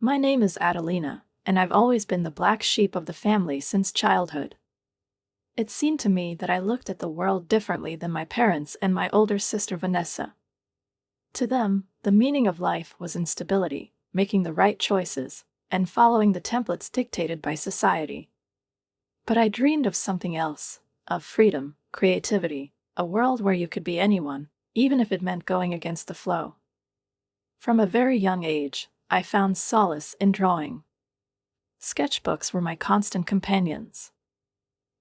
My name is Adelina, and I've always been the black sheep of the family since childhood. It seemed to me that I looked at the world differently than my parents and my older sister Vanessa. To them, the meaning of life was in stability, making the right choices, and following the templates dictated by society. But I dreamed of something else, of freedom, creativity, a world where you could be anyone, even if it meant going against the flow. From a very young age, I found solace in drawing. Sketchbooks were my constant companions.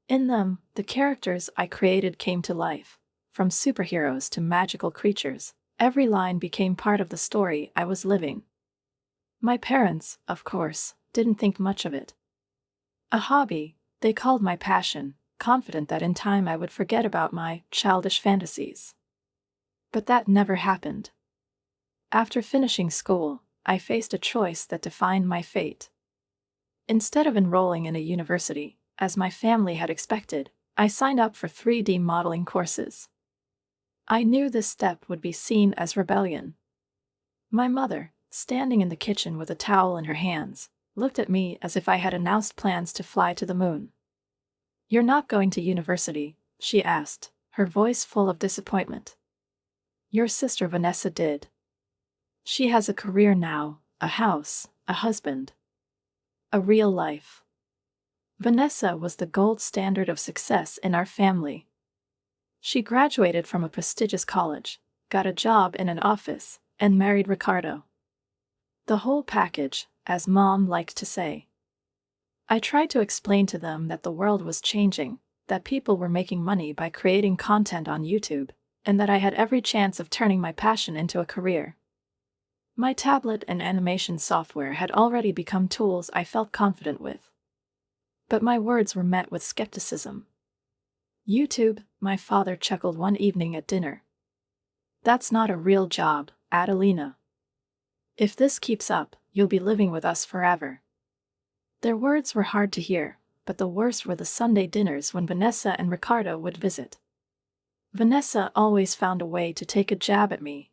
In them, the characters I created came to life. From superheroes to magical creatures, every line became part of the story I was living. My parents, of course, didn't think much of it. A hobby, they called my passion, confident that in time I would forget about my childish fantasies. But that never happened. After finishing school, I faced a choice that defined my fate. Instead of enrolling in a university, as my family had expected, I signed up for 3D modeling courses. I knew this step would be seen as rebellion. My mother, standing in the kitchen with a towel in her hands, looked at me as if I had announced plans to fly to the moon. "You're not going to university?" she asked, her voice full of disappointment. "Your sister Vanessa did. She has a career now, a house, a husband. A real life. Vanessa was the gold standard of success in our family. She graduated from a prestigious college, got a job in an office, and married Ricardo. The whole package, as Mom liked to say. I tried to explain to them that the world was changing, that people were making money by creating content on YouTube, and that I had every chance of turning my passion into a career. My tablet and animation software had already become tools I felt confident with. But my words were met with skepticism. "YouTube," my father chuckled one evening at dinner. "That's not a real job, Adelina. If this keeps up, you'll be living with us forever." Their words were hard to hear, but the worst were the Sunday dinners when Vanessa and Ricardo would visit. Vanessa always found a way to take a jab at me.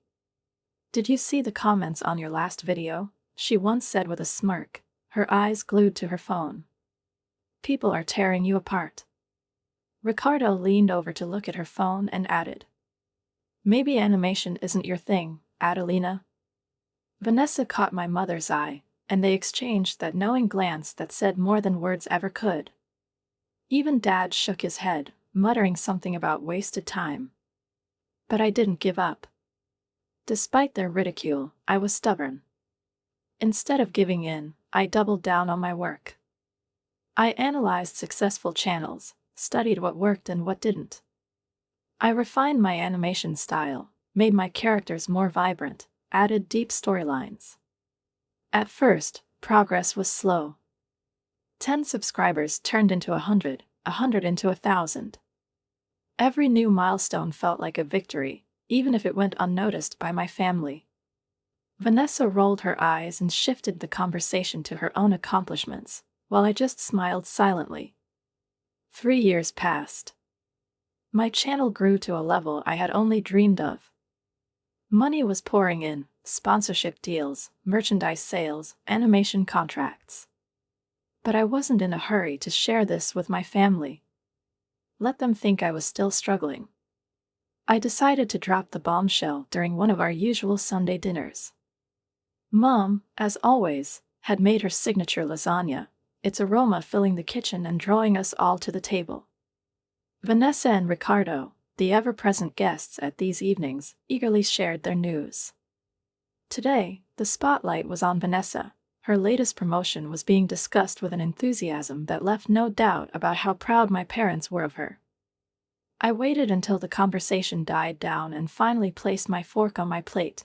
"Did you see the comments on your last video?" she once said with a smirk, her eyes glued to her phone. "People are tearing you apart." Ricardo leaned over to look at her phone and added, "Maybe animation isn't your thing, Adelina." Vanessa caught my mother's eye, and they exchanged that knowing glance that said more than words ever could. Even Dad shook his head, muttering something about wasted time. But I didn't give up. Despite their ridicule, I was stubborn. Instead of giving in, I doubled down on my work. I analyzed successful channels, studied what worked and what didn't. I refined my animation style, made my characters more vibrant, added deep storylines. At first, progress was slow. 10 subscribers turned into 100, 100 into 1,000. Every new milestone felt like a victory, even if it went unnoticed by my family. Vanessa rolled her eyes and shifted the conversation to her own accomplishments, while I just smiled silently. 3 years passed. My channel grew to a level I had only dreamed of. Money was pouring in, sponsorship deals, merchandise sales, animation contracts. But I wasn't in a hurry to share this with my family. Let them think I was still struggling. I decided to drop the bombshell during one of our usual Sunday dinners. Mom, as always, had made her signature lasagna, its aroma filling the kitchen and drawing us all to the table. Vanessa and Ricardo, the ever-present guests at these evenings, eagerly shared their news. Today, the spotlight was on Vanessa. Her latest promotion was being discussed with an enthusiasm that left no doubt about how proud my parents were of her. I waited until the conversation died down and finally placed my fork on my plate.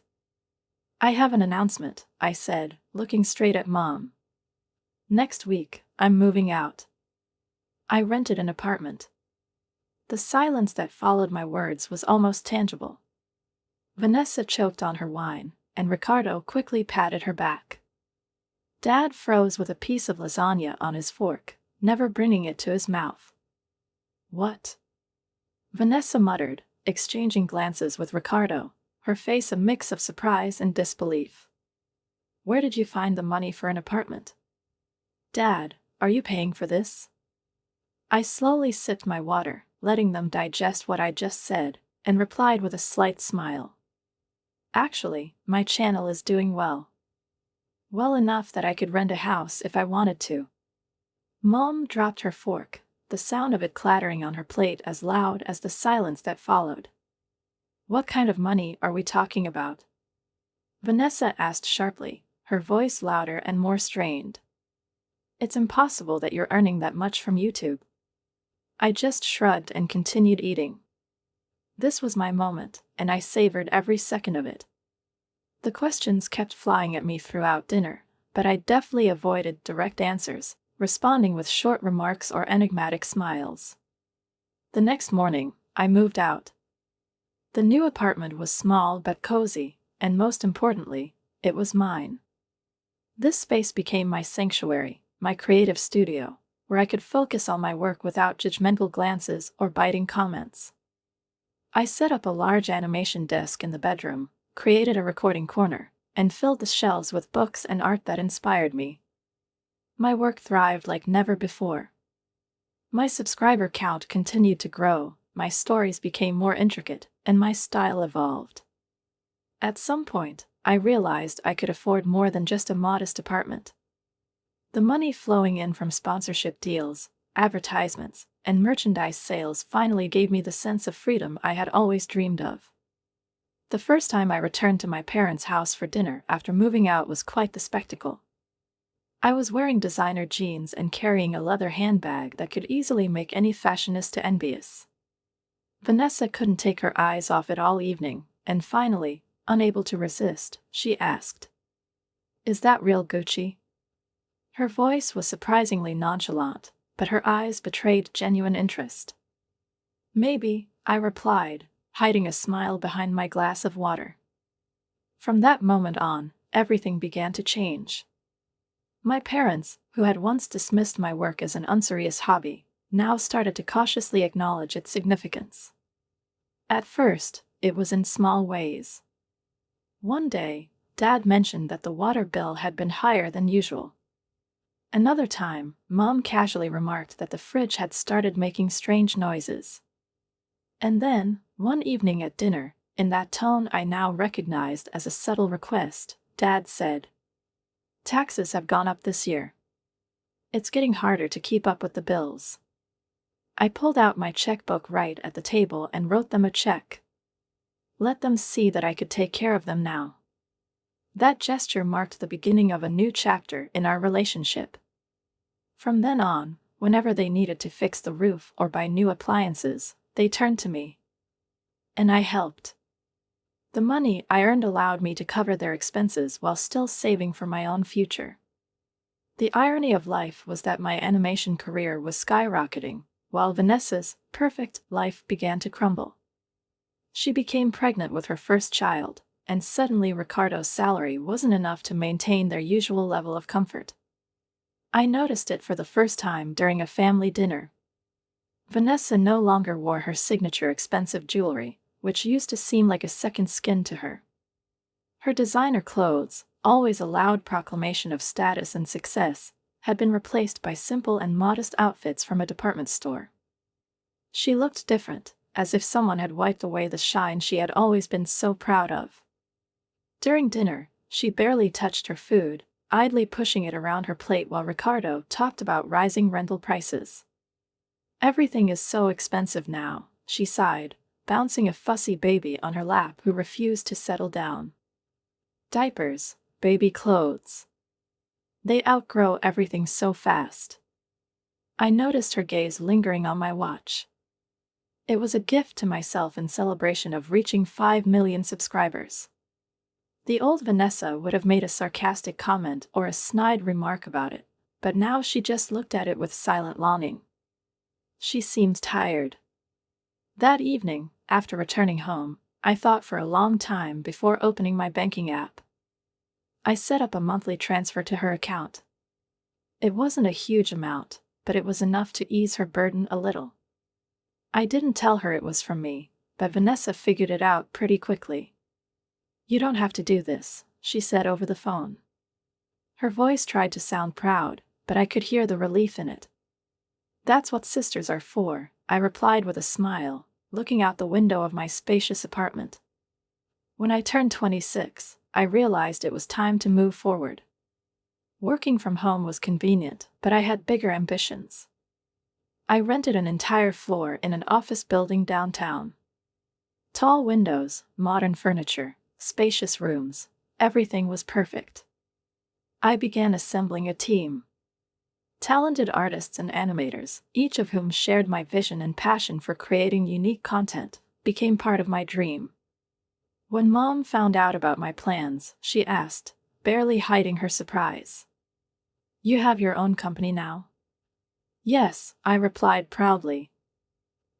"I have an announcement," I said, looking straight at Mom. "Next week, I'm moving out. I rented an apartment." The silence that followed my words was almost tangible. Vanessa choked on her wine, and Ricardo quickly patted her back. Dad froze with a piece of lasagna on his fork, never bringing it to his mouth. "What?" Vanessa muttered, exchanging glances with Ricardo, her face a mix of surprise and disbelief. Where did you find the money for an apartment? Dad, are you paying for this? I slowly sipped my water, letting them digest what I just said, and replied with a slight smile. Actually, my channel is doing well. Well enough that I could rent a house if I wanted to. Mom dropped her fork, the sound of it clattering on her plate as loud as the silence that followed. What kind of money are we talking about? Vanessa asked sharply, her voice louder and more strained. It's impossible that you're earning that much from YouTube. I just shrugged and continued eating. This was my moment, and I savored every second of it. The questions kept flying at me throughout dinner, but I deftly avoided direct answers, responding with short remarks or enigmatic smiles. The next morning, I moved out. The new apartment was small but cozy, and most importantly, it was mine. This space became my sanctuary, my creative studio, where I could focus on my work without judgmental glances or biting comments. I set up a large animation desk in the bedroom, created a recording corner, and filled the shelves with books and art that inspired me. My work thrived like never before. My subscriber count continued to grow, my stories became more intricate, and my style evolved. At some point, I realized I could afford more than just a modest apartment. The money flowing in from sponsorship deals, advertisements, and merchandise sales finally gave me the sense of freedom I had always dreamed of. The first time I returned to my parents' house for dinner after moving out was quite the spectacle. I was wearing designer jeans and carrying a leather handbag that could easily make any fashionista envious. Vanessa couldn't take her eyes off it all evening, and finally, unable to resist, she asked, "Is that real Gucci?" Her voice was surprisingly nonchalant, but her eyes betrayed genuine interest. "Maybe," I replied, hiding a smile behind my glass of water. From that moment on, everything began to change. My parents, who had once dismissed my work as an unserious hobby, now started to cautiously acknowledge its significance. At first, it was in small ways. One day, Dad mentioned that the water bill had been higher than usual. Another time, Mom casually remarked that the fridge had started making strange noises. And then, one evening at dinner, in that tone I now recognized as a subtle request, Dad said, "Taxes have gone up this year. It's getting harder to keep up with the bills." I pulled out my checkbook right at the table and wrote them a check. Let them see that I could take care of them now. That gesture marked the beginning of a new chapter in our relationship. From then on, whenever they needed to fix the roof or buy new appliances, they turned to me. And I helped. The money I earned allowed me to cover their expenses while still saving for my own future. The irony of life was that my animation career was skyrocketing, while Vanessa's perfect life began to crumble. She became pregnant with her first child, and suddenly Ricardo's salary wasn't enough to maintain their usual level of comfort. I noticed it for the first time during a family dinner. Vanessa no longer wore her signature expensive jewelry, which used to seem like a second skin to her. Her designer clothes, always a loud proclamation of status and success, had been replaced by simple and modest outfits from a department store. She looked different, as if someone had wiped away the shine she had always been so proud of. During dinner, she barely touched her food, idly pushing it around her plate while Ricardo talked about rising rental prices. "Everything is so expensive now," she sighed, bouncing a fussy baby on her lap who refused to settle down. "Diapers, baby clothes. They outgrow everything so fast." I noticed her gaze lingering on my watch. It was a gift to myself in celebration of reaching 5 million subscribers. The old Vanessa would have made a sarcastic comment or a snide remark about it, but now she just looked at it with silent longing. She seemed tired. That evening, after returning home, I thought for a long time before opening my banking app. I set up a monthly transfer to her account. It wasn't a huge amount, but it was enough to ease her burden a little. I didn't tell her it was from me, but Vanessa figured it out pretty quickly. "You don't have to do this," she said over the phone. Her voice tried to sound proud, but I could hear the relief in it. That's what sisters are for, I replied with a smile, looking out the window of my spacious apartment. When I turned 26, I realized it was time to move forward. Working from home was convenient, but I had bigger ambitions. I rented an entire floor in an office building downtown. Tall windows, modern furniture, spacious rooms, everything was perfect. I began assembling a team. Talented artists and animators, each of whom shared my vision and passion for creating unique content, became part of my dream. When Mom found out about my plans, she asked, barely hiding her surprise. "You have your own company now?" "Yes," I replied proudly.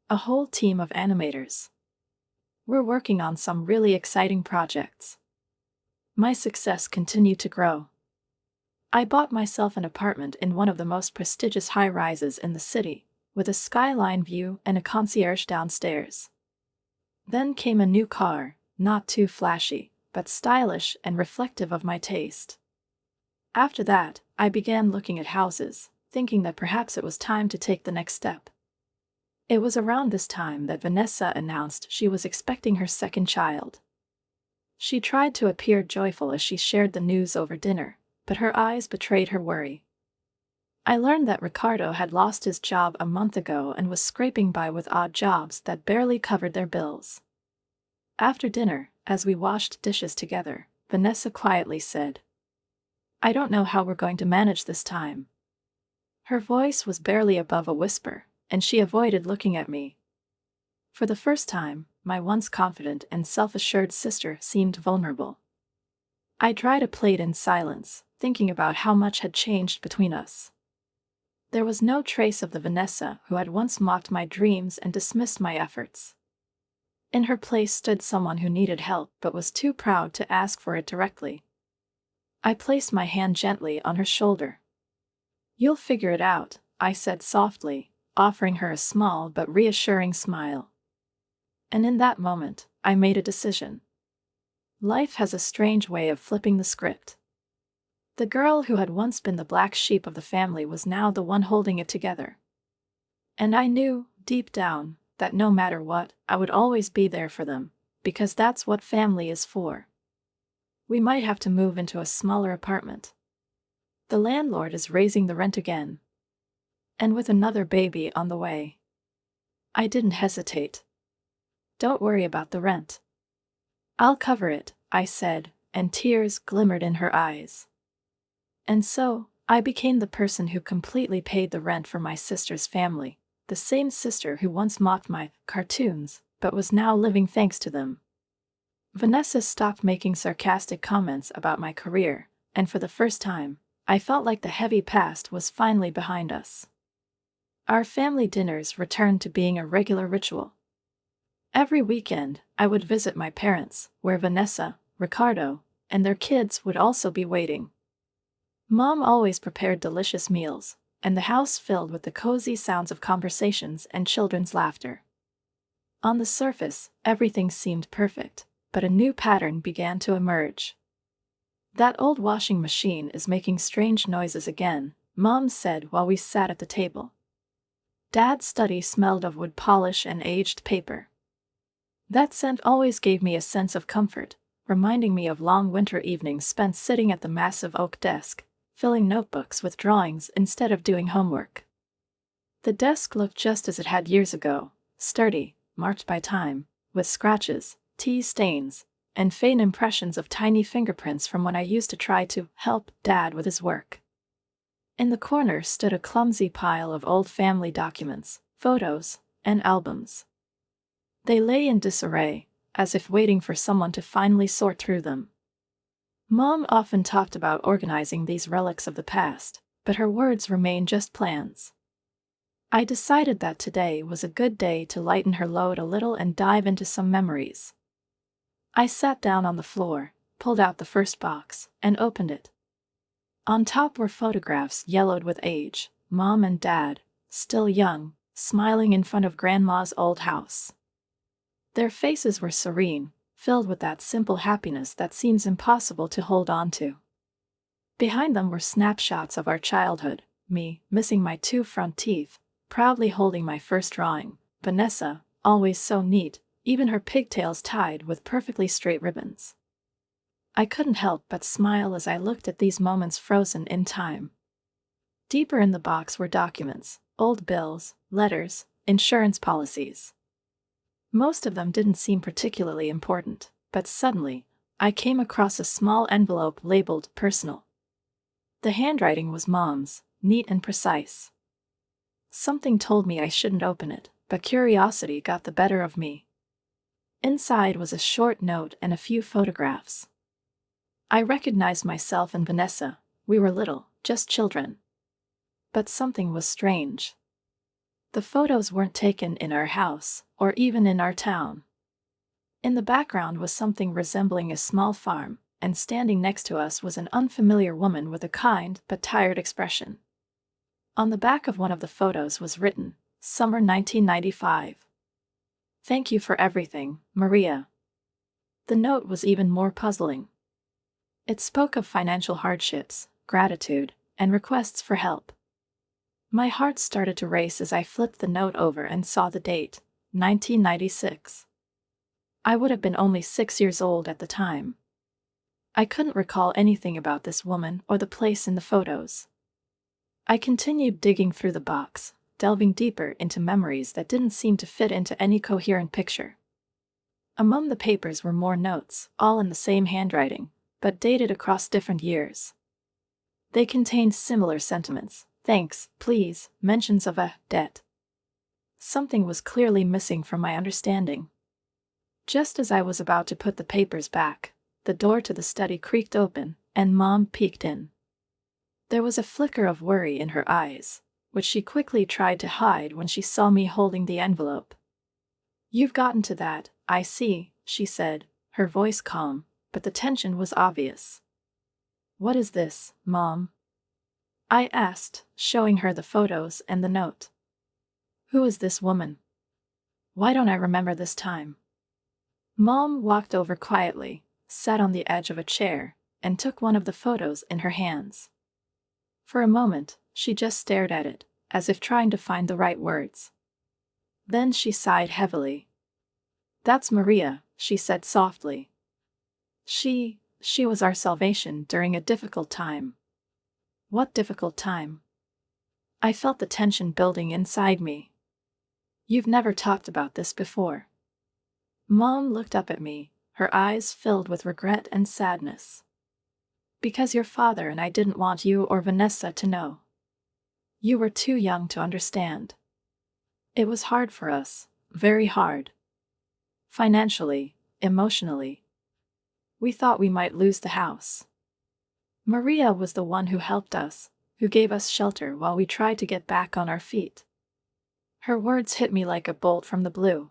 "A whole team of animators. We're working on some really exciting projects." My success continued to grow. I bought myself an apartment in one of the most prestigious high-rises in the city, with a skyline view and a concierge downstairs. Then came a new car, not too flashy, but stylish and reflective of my taste. After that, I began looking at houses, thinking that perhaps it was time to take the next step. It was around this time that Vanessa announced she was expecting her second child. She tried to appear joyful as she shared the news over dinner, but her eyes betrayed her worry. I learned that Ricardo had lost his job a month ago and was scraping by with odd jobs that barely covered their bills. After dinner, as we washed dishes together, Vanessa quietly said, "I don't know how we're going to manage this time." Her voice was barely above a whisper, and she avoided looking at me. For the first time, my once confident and self-assured sister seemed vulnerable. I dried a plate in silence, thinking about how much had changed between us. There was no trace of the Vanessa who had once mocked my dreams and dismissed my efforts. In her place stood someone who needed help but was too proud to ask for it directly. I placed my hand gently on her shoulder. "You'll figure it out," I said softly, offering her a small but reassuring smile. And in that moment, I made a decision. Life has a strange way of flipping the script. The girl who had once been the black sheep of the family was now the one holding it together. And I knew, deep down, that no matter what, I would always be there for them, because that's what family is for. We might have to move into a smaller apartment. The landlord is raising the rent again. And with another baby on the way. I didn't hesitate. "Don't worry about the rent. I'll cover it," I said, and tears glimmered in her eyes. And so, I became the person who completely paid the rent for my sister's family. The same sister who once mocked my cartoons, but was now living thanks to them. Vanessa stopped making sarcastic comments about my career, and for the first time, I felt like the heavy past was finally behind us. Our family dinners returned to being a regular ritual. Every weekend, I would visit my parents, where Vanessa, Ricardo, and their kids would also be waiting. Mom always prepared delicious meals, and the house filled with the cozy sounds of conversations and children's laughter. On the surface, everything seemed perfect, but a new pattern began to emerge. "That old washing machine is making strange noises again," Mom said while we sat at the table. Dad's study smelled of wood polish and aged paper. That scent always gave me a sense of comfort, reminding me of long winter evenings spent sitting at the massive oak desk, filling notebooks with drawings instead of doing homework. The desk looked just as it had years ago, sturdy, marked by time, with scratches, tea stains, and faint impressions of tiny fingerprints from when I used to try to help Dad with his work. In the corner stood a clumsy pile of old family documents, photos, and albums. They lay in disarray, as if waiting for someone to finally sort through them. Mom often talked about organizing these relics of the past, but her words remained just plans. I decided that today was a good day to lighten her load a little and dive into some memories. I sat down on the floor, pulled out the first box, and opened it. On top were photographs yellowed with age, Mom and Dad, still young, smiling in front of Grandma's old house. Their faces were serene, filled with that simple happiness that seems impossible to hold on to. Behind them were snapshots of our childhood, me, missing my 2 front teeth, proudly holding my first drawing, Vanessa, always so neat, even her pigtails tied with perfectly straight ribbons. I couldn't help but smile as I looked at these moments frozen in time. Deeper in the box were documents, old bills, letters, insurance policies. Most of them didn't seem particularly important, but suddenly, I came across a small envelope labeled personal. The handwriting was Mom's, neat and precise. Something told me I shouldn't open it, but curiosity got the better of me. Inside was a short note and a few photographs. I recognized myself and Vanessa. We were little, just children. But something was strange. The photos weren't taken in our house, or even in our town. In the background was something resembling a small farm, and standing next to us was an unfamiliar woman with a kind but tired expression. On the back of one of the photos was written, Summer 1995. Thank you for everything, Maria. The note was even more puzzling. It spoke of financial hardships, gratitude, and requests for help. My heart started to race as I flipped the note over and saw the date, 1996. I would have been only 6 years old at the time. I couldn't recall anything about this woman or the place in the photos. I continued digging through the box, delving deeper into memories that didn't seem to fit into any coherent picture. Among the papers were more notes, all in the same handwriting, but dated across different years. They contained similar sentiments: thanks, please, mentions of a debt. Something was clearly missing from my understanding. Just as I was about to put the papers back, the door to the study creaked open, and Mom peeked in. There was a flicker of worry in her eyes, which she quickly tried to hide when she saw me holding the envelope. You've gotten to that, I see, she said, her voice calm, but the tension was obvious. What is this, Mom? I asked, showing her the photos and the note. Who is this woman? Why don't I remember this time? Mom walked over quietly, sat on the edge of a chair, and took one of the photos in her hands. For a moment, she just stared at it, as if trying to find the right words. Then she sighed heavily. That's Maria, she said softly. She was our salvation during a difficult time. What difficult time? I felt the tension building inside me. You've never talked about this before. Mom looked up at me, her eyes filled with regret and sadness. Because your father and I didn't want you or Vanessa to know. You were too young to understand. It was hard for us, very hard. Financially, emotionally. We thought we might lose the house. Maria was the one who helped us, who gave us shelter while we tried to get back on our feet. Her words hit me like a bolt from the blue.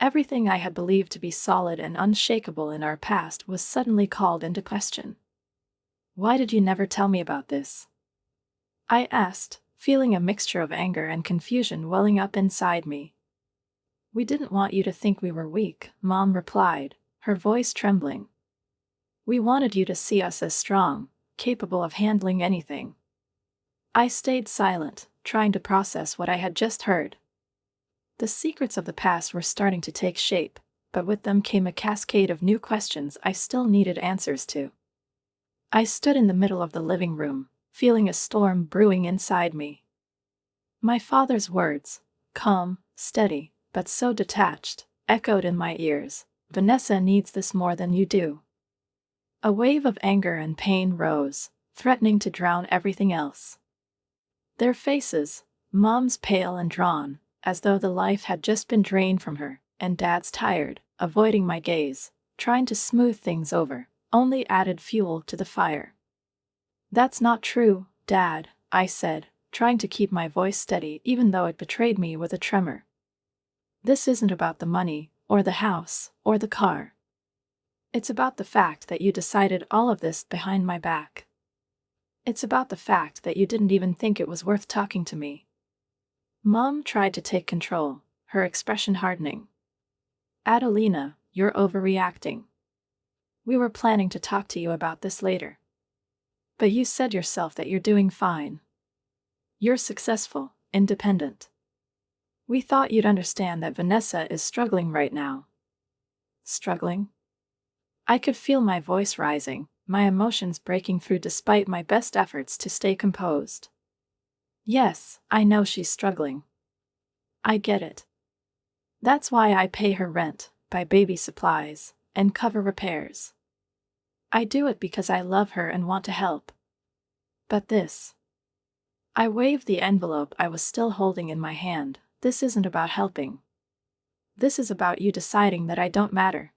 Everything I had believed to be solid and unshakable in our past was suddenly called into question. Why did you never tell me about this? I asked, feeling a mixture of anger and confusion welling up inside me. We didn't want you to think we were weak, Mom replied, her voice trembling. We wanted you to see us as strong, capable of handling anything. I stayed silent, trying to process what I had just heard. The secrets of the past were starting to take shape, but with them came a cascade of new questions I still needed answers to. I stood in the middle of the living room, feeling a storm brewing inside me. My father's words, calm, steady, but so detached, echoed in my ears. Vanessa needs this more than you do. A wave of anger and pain rose, threatening to drown everything else. Their faces, Mom's pale and drawn, as though the life had just been drained from her, and Dad's tired, avoiding my gaze, trying to smooth things over, only added fuel to the fire. That's not true, Dad, I said, trying to keep my voice steady even though it betrayed me with a tremor. This isn't about the money, or the house, or the car. It's about the fact that you decided all of this behind my back. It's about the fact that you didn't even think it was worth talking to me. Mom tried to take control, her expression hardening. Adelina, you're overreacting. We were planning to talk to you about this later. But you said yourself that you're doing fine. You're successful, independent. We thought you'd understand that Vanessa is struggling right now. Struggling? I could feel my voice rising, my emotions breaking through despite my best efforts to stay composed. Yes, I know she's struggling. I get it. That's why I pay her rent, buy baby supplies, and cover repairs. I do it because I love her and want to help. But this. I waved the envelope I was still holding in my hand. This isn't about helping. This is about you deciding that I don't matter.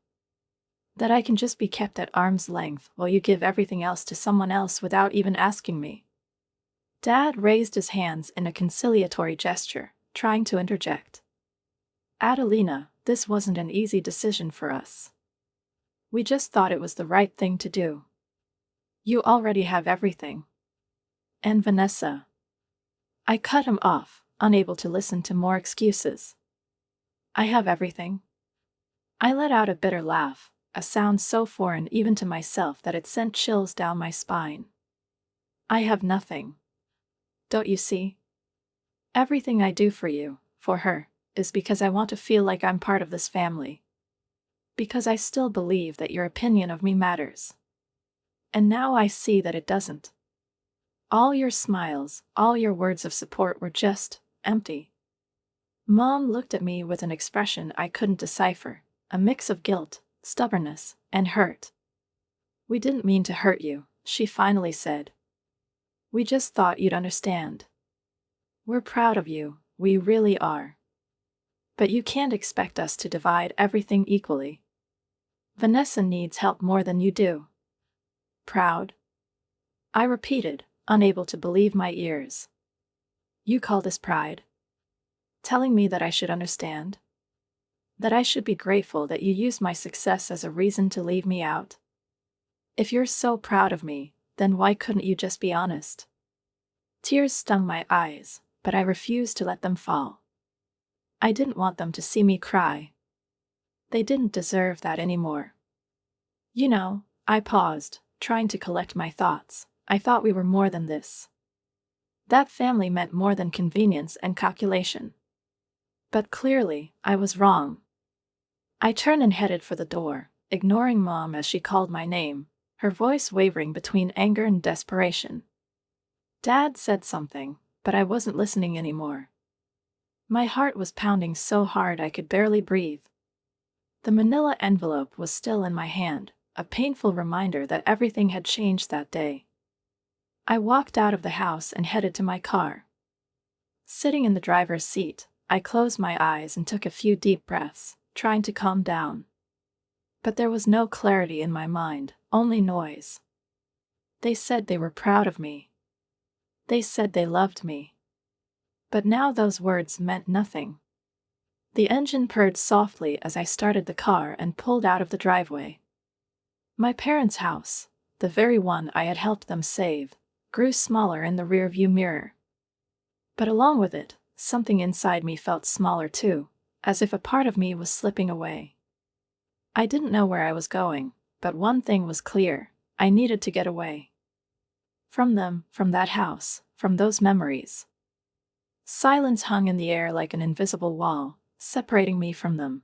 That I can just be kept at arm's length while you give everything else to someone else without even asking me. Dad raised his hands in a conciliatory gesture, trying to interject. Adelina, this wasn't an easy decision for us. We just thought it was the right thing to do. You already have everything. And Vanessa. I cut him off, unable to listen to more excuses. I have everything. I let out a bitter laugh, a sound so foreign even to myself that it sent chills down my spine. I have nothing. Don't you see? Everything I do for you, for her, is because I want to feel like I'm part of this family. Because I still believe that your opinion of me matters. And now I see that it doesn't. All your smiles, all your words of support were just empty. Mom looked at me with an expression I couldn't decipher, a mix of guilt, stubbornness, and hurt. We didn't mean to hurt you, she finally said. We just thought you'd understand. We're proud of you, we really are. But you can't expect us to divide everything equally. Vanessa needs help more than you do. Proud? I repeated, unable to believe my ears. You call this pride? Telling me that I should understand? That I should be grateful that you used my success as a reason to leave me out? If you're so proud of me, then why couldn't you just be honest? Tears stung my eyes, but I refused to let them fall. I didn't want them to see me cry. They didn't deserve that anymore. You know, I paused, trying to collect my thoughts. I thought we were more than this. That family meant more than convenience and calculation. But clearly, I was wrong. I turned and headed for the door, ignoring Mom as she called my name, her voice wavering between anger and desperation. Dad said something, but I wasn't listening anymore. My heart was pounding so hard I could barely breathe. The manila envelope was still in my hand, a painful reminder that everything had changed that day. I walked out of the house and headed to my car. Sitting in the driver's seat, I closed my eyes and took a few deep breaths, trying to calm down. But there was no clarity in my mind, only noise. They said they were proud of me. They said they loved me. But now those words meant nothing. The engine purred softly as I started the car and pulled out of the driveway. My parents' house, the very one I had helped them save, grew smaller in the rearview mirror. But along with it, something inside me felt smaller too, as if a part of me was slipping away. I didn't know where I was going, but one thing was clear: I needed to get away. From them, from that house, from those memories. Silence hung in the air like an invisible wall, separating me from them.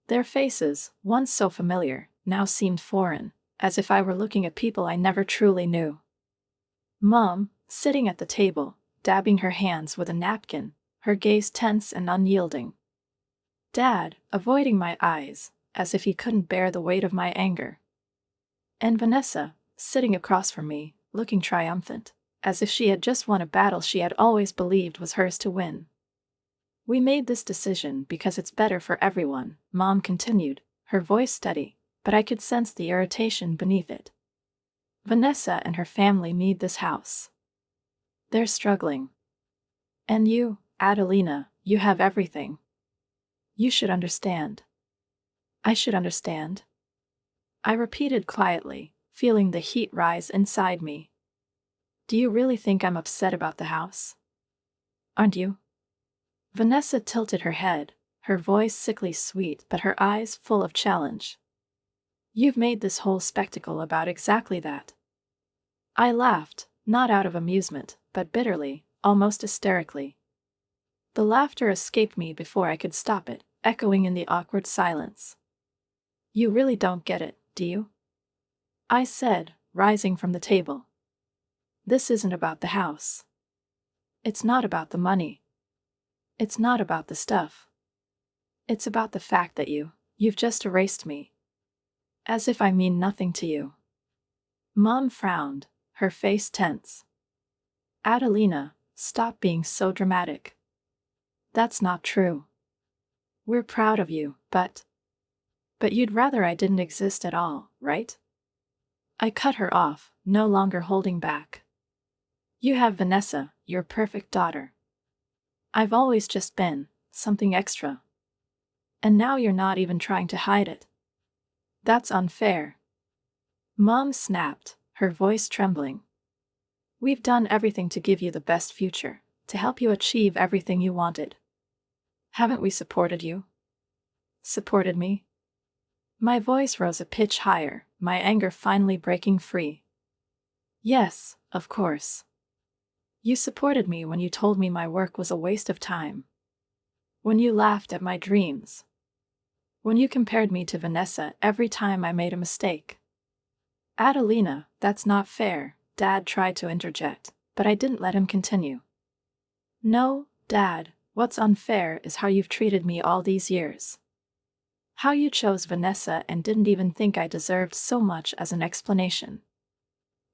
Their faces, once so familiar, now seemed foreign, as if I were looking at people I never truly knew. Mom, sitting at the table, dabbing her hands with a napkin, her gaze tense and unyielding. Dad, avoiding my eyes, as if he couldn't bear the weight of my anger. And Vanessa, sitting across from me, looking triumphant, as if she had just won a battle she had always believed was hers to win. We made this decision because it's better for everyone, Mom continued, her voice steady, but I could sense the irritation beneath it. Vanessa and her family need this house. They're struggling. And you, Adelina, you have everything. You should understand. I should understand. I repeated quietly, feeling the heat rise inside me. Do you really think I'm upset about the house? Aren't you? Vanessa tilted her head, her voice sickly sweet but her eyes full of challenge. You've made this whole spectacle about exactly that. I laughed, not out of amusement, but bitterly, almost hysterically. The laughter escaped me before I could stop it, echoing in the awkward silence. You really don't get it, do you? I said, rising from the table. This isn't about the house. It's not about the money. It's not about the stuff. It's about the fact that you've just erased me. As if I mean nothing to you. Mom frowned, her face tense. Adelina, stop being so dramatic. That's not true. We're proud of you, but you'd rather I didn't exist at all, right? I cut her off, no longer holding back. You have Vanessa, your perfect daughter. I've always just been something extra. And now you're not even trying to hide it. That's unfair. Mom snapped, her voice trembling. We've done everything to give you the best future, to help you achieve everything you wanted. Haven't we supported you? Supported me? My voice rose a pitch higher, my anger finally breaking free. Yes, of course. You supported me when you told me my work was a waste of time. When you laughed at my dreams. When you compared me to Vanessa every time I made a mistake. Adelina, that's not fair, Dad tried to interject, but I didn't let him continue. No, Dad, what's unfair is how you've treated me all these years. How you chose Vanessa and didn't even think I deserved so much as an explanation.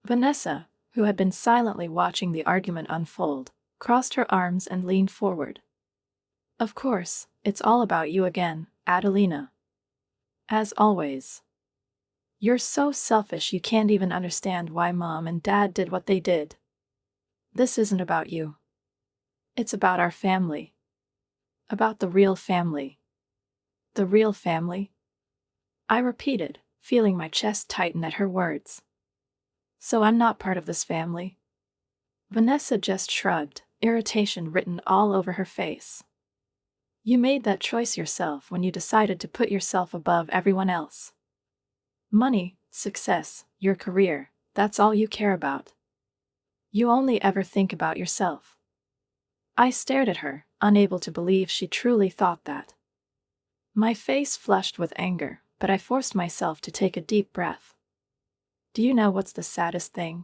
Vanessa, who had been silently watching the argument unfold, crossed her arms and leaned forward. Of course, it's all about you again, Adelina. As always. You're so selfish you can't even understand why Mom and Dad did what they did. This isn't about you. It's about our family. About the real family. The real family? I repeated, feeling my chest tighten at her words. So I'm not part of this family? Vanessa just shrugged, irritation written all over her face. You made that choice yourself when you decided to put yourself above everyone else. Money, success, your career, that's all you care about. You only ever think about yourself. I stared at her, unable to believe she truly thought that. My face flushed with anger, but I forced myself to take a deep breath. Do you know what's the saddest thing?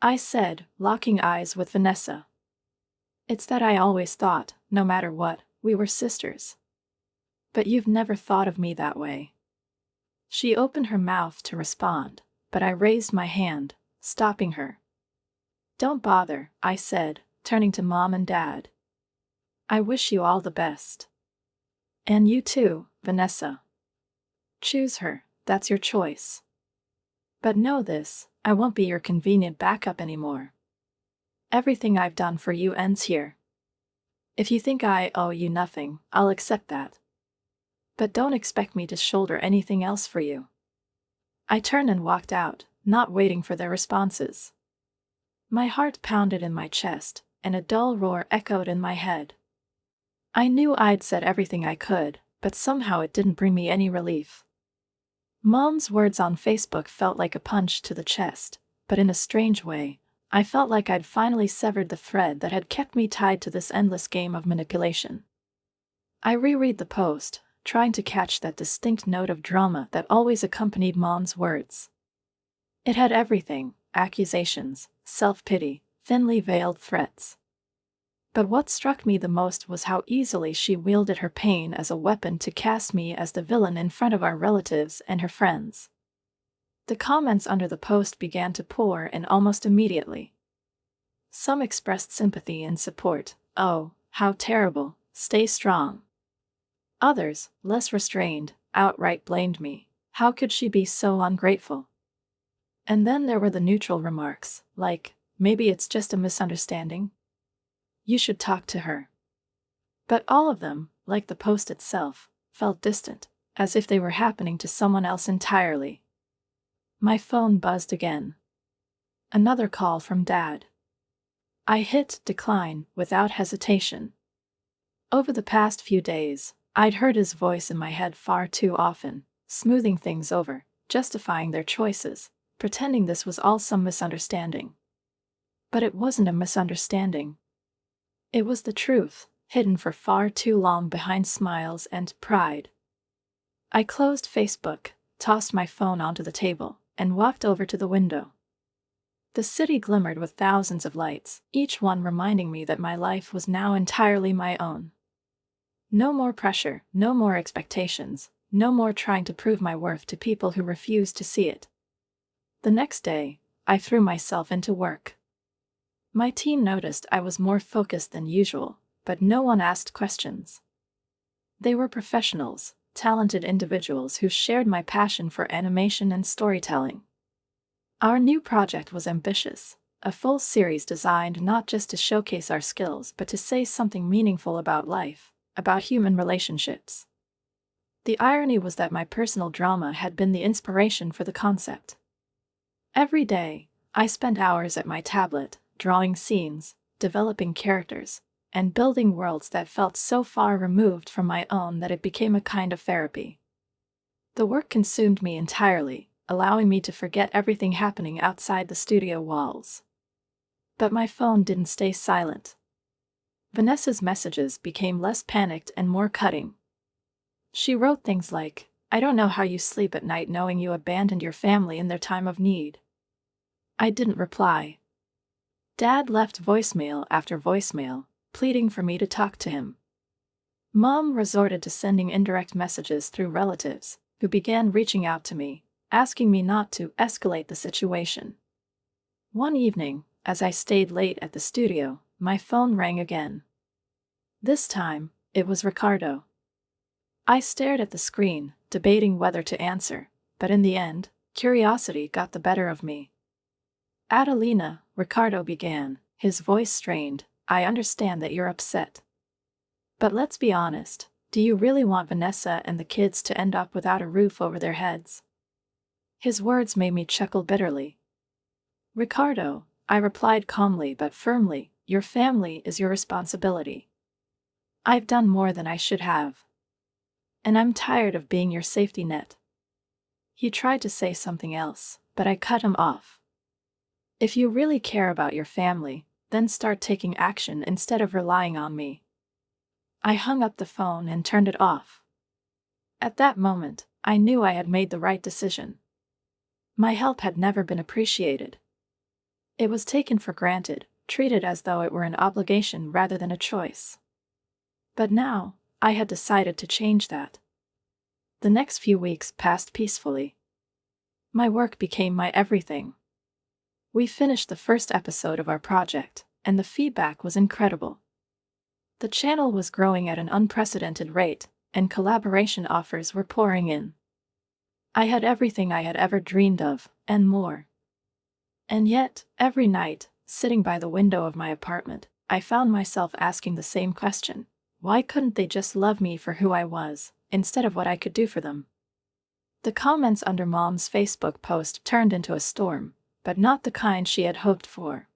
I said, locking eyes with Vanessa. It's that I always thought, no matter what, we were sisters. But you've never thought of me that way. She opened her mouth to respond, but I raised my hand, stopping her. Don't bother, I said, turning to Mom and Dad. I wish you all the best. And you too, Vanessa. Choose her, that's your choice. But know this, I won't be your convenient backup anymore. Everything I've done for you ends here. If you think I owe you nothing, I'll accept that. But don't expect me to shoulder anything else for you. I turned and walked out, not waiting for their responses. My heart pounded in my chest, and a dull roar echoed in my head. I knew I'd said everything I could, but somehow it didn't bring me any relief. Mom's words on Facebook felt like a punch to the chest, but in a strange way, I felt like I'd finally severed the thread that had kept me tied to this endless game of manipulation. I reread the post, trying to catch that distinct note of drama that always accompanied Mom's words. It had everything: accusations, self-pity, thinly veiled threats. But what struck me the most was how easily she wielded her pain as a weapon to cast me as the villain in front of our relatives and her friends. The comments under the post began to pour in almost immediately. Some expressed sympathy and support. Oh, how terrible, stay strong. Others, less restrained, outright blamed me. How could she be so ungrateful? And then there were the neutral remarks, like, maybe it's just a misunderstanding. You should talk to her. But all of them, like the post itself, felt distant, as if they were happening to someone else entirely. My phone buzzed again. Another call from Dad. I hit decline without hesitation. Over the past few days, I'd heard his voice in my head far too often, smoothing things over, justifying their choices, pretending this was all some misunderstanding. But it wasn't a misunderstanding. It was the truth, hidden for far too long behind smiles and pride. I closed Facebook, tossed my phone onto the table, and walked over to the window. The city glimmered with thousands of lights, each one reminding me that my life was now entirely my own. No more pressure, no more expectations, no more trying to prove my worth to people who refused to see it. The next day, I threw myself into work. My team noticed I was more focused than usual, but no one asked questions. They were professionals, talented individuals who shared my passion for animation and storytelling. Our new project was ambitious, a full series designed not just to showcase our skills but to say something meaningful about life, about human relationships. The irony was that my personal drama had been the inspiration for the concept. Every day, I spent hours at my tablet, drawing scenes, developing characters, and building worlds that felt so far removed from my own that it became a kind of therapy. The work consumed me entirely, allowing me to forget everything happening outside the studio walls. But my phone didn't stay silent. Vanessa's messages became less panicked and more cutting. She wrote things like, "I don't know how you sleep at night knowing you abandoned your family in their time of need." I didn't reply. Dad left voicemail after voicemail, pleading for me to talk to him. Mom resorted to sending indirect messages through relatives, who began reaching out to me, asking me not to escalate the situation. One evening, as I stayed late at the studio, my phone rang again. This time, it was Ricardo. I stared at the screen, debating whether to answer, but in the end, curiosity got the better of me. "Adelina," Ricardo began, his voice strained, "I understand that you're upset. But let's be honest, do you really want Vanessa and the kids to end up without a roof over their heads?" His words made me chuckle bitterly. "Ricardo," I replied calmly but firmly, "your family is your responsibility. I've done more than I should have. And I'm tired of being your safety net." He tried to say something else, but I cut him off. "If you really care about your family, then start taking action instead of relying on me." I hung up the phone and turned it off. At that moment, I knew I had made the right decision. My help had never been appreciated. It was taken for granted, treated as though it were an obligation rather than a choice. But now, I had decided to change that. The next few weeks passed peacefully. My work became my everything. We finished the first episode of our project, and the feedback was incredible. The channel was growing at an unprecedented rate, and collaboration offers were pouring in. I had everything I had ever dreamed of, and more. And yet, every night, sitting by the window of my apartment, I found myself asking the same question: why couldn't they just love me for who I was, instead of what I could do for them? The comments under Mom's Facebook post turned into a storm, but not the kind she had hoped for.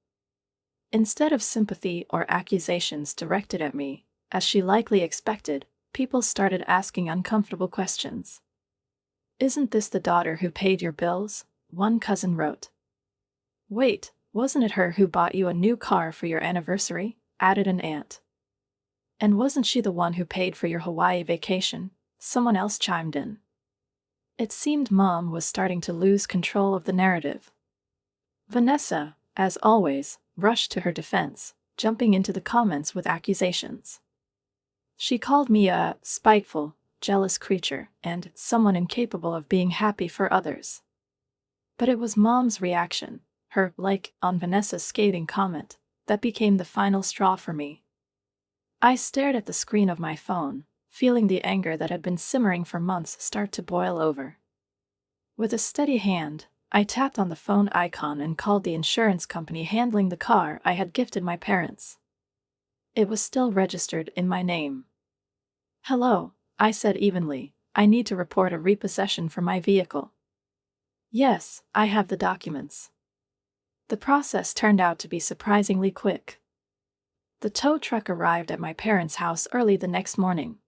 Instead of sympathy or accusations directed at me, as she likely expected, people started asking uncomfortable questions. "Isn't this the daughter who paid your bills?" one cousin wrote. "Wait, wasn't it her who bought you a new car for your anniversary?" added an aunt. "And wasn't she the one who paid for your Hawaii vacation?" someone else chimed in. It seemed Mom was starting to lose control of the narrative. Vanessa, as always, rushed to her defense, jumping into the comments with accusations. She called me a spiteful, jealous creature and someone incapable of being happy for others. But it was Mom's reaction, her like on Vanessa's scathing comment, that became the final straw for me. I stared at the screen of my phone, feeling the anger that had been simmering for months start to boil over. With a steady hand, I tapped on the phone icon and called the insurance company handling the car I had gifted my parents. It was still registered in my name. "Hello," I said evenly, "I need to report a repossession for my vehicle." "Yes, I have the documents." The process turned out to be surprisingly quick. The tow truck arrived at my parents' house early the next morning.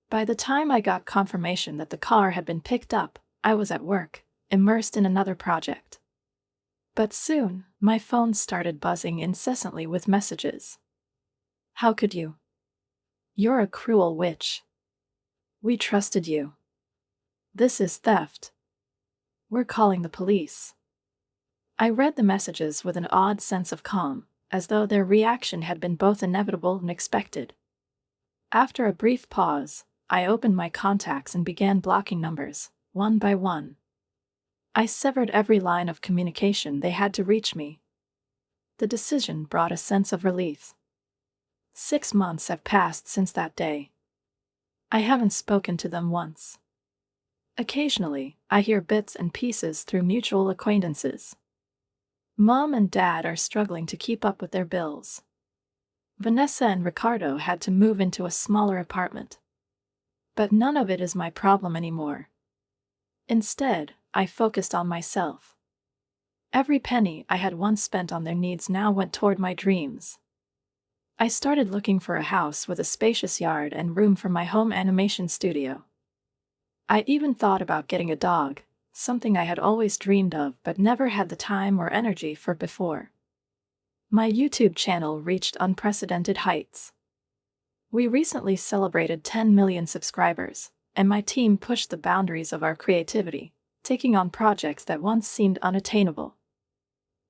By the time I got confirmation that the car had been picked up, I was at work, immersed in another project. But soon, my phone started buzzing incessantly with messages. How could you? You're a cruel witch. We trusted you. This is theft. We're calling the police. I read the messages with an odd sense of calm, as though their reaction had been both inevitable and expected. After a brief pause, I opened my contacts and began blocking numbers, one by one. I severed every line of communication they had to reach me. The decision brought a sense of relief. 6 months have passed since that day. I haven't spoken to them once. Occasionally, I hear bits and pieces through mutual acquaintances. Mom and Dad are struggling to keep up with their bills. Vanessa and Ricardo had to move into a smaller apartment. But none of it is my problem anymore. Instead, I focused on myself. Every penny I had once spent on their needs now went toward my dreams. I started looking for a house with a spacious yard and room for my home animation studio. I even thought about getting a dog, something I had always dreamed of but never had the time or energy for before. My YouTube channel reached unprecedented heights. We recently celebrated 10 million subscribers, and my team pushed the boundaries of our creativity, taking on projects that once seemed unattainable.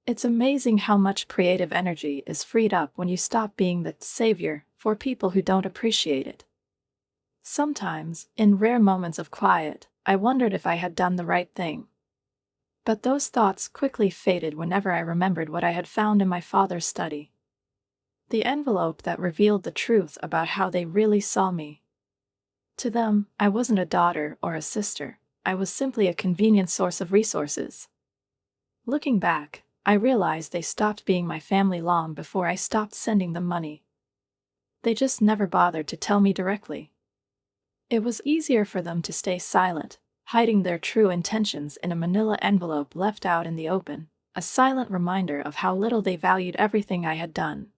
It's amazing how much creative energy is freed up when you stop being the savior for people who don't appreciate it. Sometimes, in rare moments of quiet, I wondered if I had done the right thing. But those thoughts quickly faded whenever I remembered what I had found in my father's study. The envelope that revealed the truth about how they really saw me. To them, I wasn't a daughter or a sister. I was simply a convenient source of resources. Looking back, I realized they stopped being my family long before I stopped sending them money. They just never bothered to tell me directly. It was easier for them to stay silent, hiding their true intentions in a manila envelope left out in the open, a silent reminder of how little they valued everything I had done.